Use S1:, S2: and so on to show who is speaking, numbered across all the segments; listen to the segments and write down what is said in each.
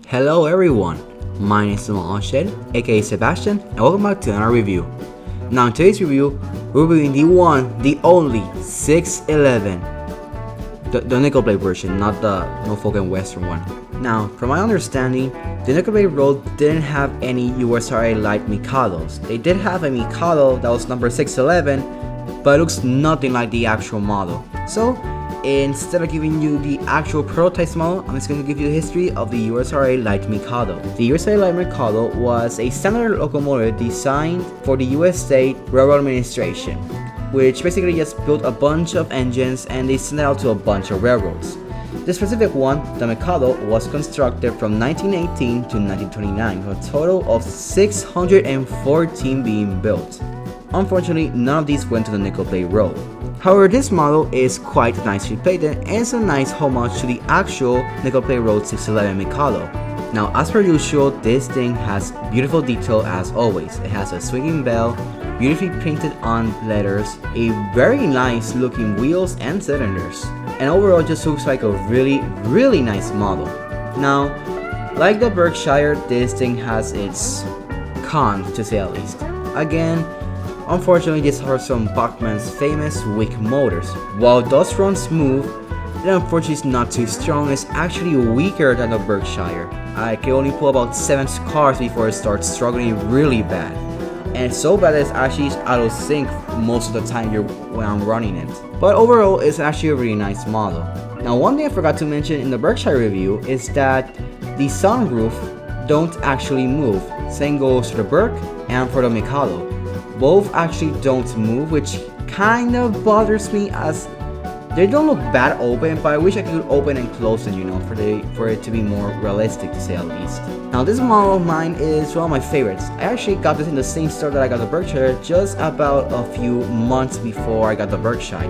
S1: Hello everyone, my name is Shed, aka Sebastian, and welcome back to another review. Now in today's review, we're reviewing the one, the only 611. The nickel blade version, not the Norfolk and Western one. Now, from my understanding, the nickel blade road didn't have any USRA light Mikados. They did have a Mikado that was number 611, but it looks nothing like the actual model. So, instead of giving you the actual prototype model, I'm just going to give you the history of the USRA Light Mikado. The USRA Light Mikado was a standard locomotive designed for the US State Railroad Administration, which basically just built a bunch of engines and they sent it out to a bunch of railroads. The specific one, the Mikado, was constructed from 1918 to 1929 with a total of 614 being built. Unfortunately, none of these went to the nickel plate road. However, this model is quite nicely plated and is a nice homage to the actual nickel plate road 611 Mikado. Now, as per usual, this thing has beautiful detail as always. It has a swinging bell, beautifully painted on letters, a very nice looking wheels and cylinders, and overall just looks like a really nice model. Now, like the Berkshire, this thing has its cons to say at least. Again, unfortunately, this suffers from Bachmann's famous weak motors. While it does run smooth, it unfortunately is not too strong. It's actually weaker than the Berkshire. I can only pull about 7 cars before it starts struggling really bad. And it's so bad that it's actually out of sync most of the time when I'm running it. But overall, it's actually a really nice model. Now, one thing I forgot to mention in the Berkshire review is that the sunroof don't actually move. Same goes for the Berk and for the Mikado. Both actually don't move, which kind of bothers me as they don't look bad open, but I wish I could open and close it, for it to be more realistic to say at least. Now this model of mine is one of my favorites. I actually got this in the same store that I got the Berkshire just about a few months before I got the Berkshire.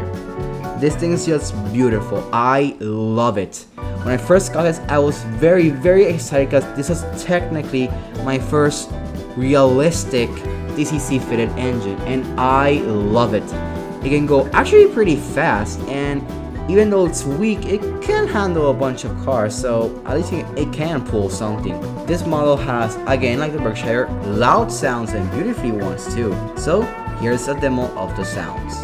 S1: This thing is just beautiful. I love it. When I first got this, I was very excited because this is technically my first realistic DCC fitted engine and I love it. It can go actually pretty fast, and even though it's weak, it can handle a bunch of cars, so at least it can pull something. This model has, again like the Berkshire, loud sounds and beautifully ones too. So here's a demo of the sounds.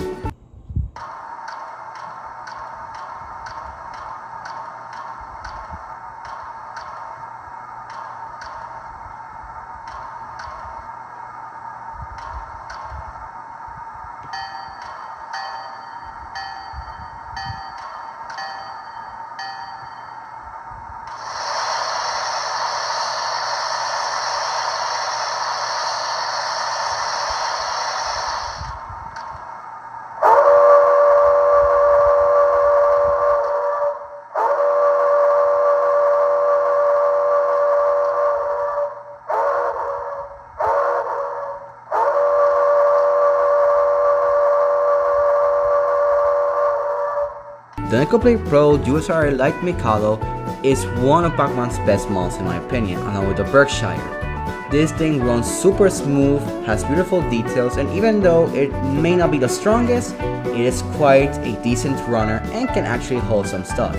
S1: The Nickel Plate Pro USRA Light Mikado is one of Bachmann's best models in my opinion, along with the Berkshire. This thing runs super smooth, has beautiful details, and even though it may not be the strongest, it is quite a decent runner and can actually hold some stuff.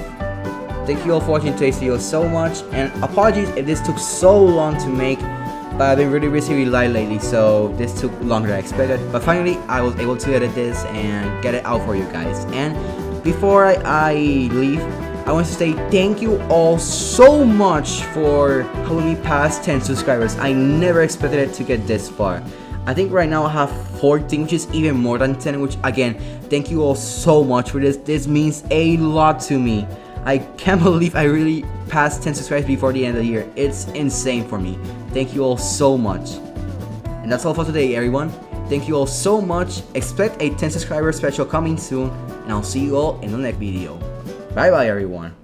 S1: Thank you all for watching today's video so much, and apologies if this took so long to make, but I've been really light lately, so this took longer than I expected. But finally, I was able to edit this and get it out for you guys. And before I leave, I want to say thank you all so much for helping me pass 10 subscribers. I never expected it to get this far. I think right now I have 14, which is even more than 10, which again, thank you all so much for this. This means a lot to me. I can't believe I really passed 10 subscribers before the end of the year. It's insane for me. Thank you all so much. And that's all for today, everyone. Thank you all so much. Expect a 10 subscriber special coming soon, and I'll see you all in the next video. Bye bye, everyone.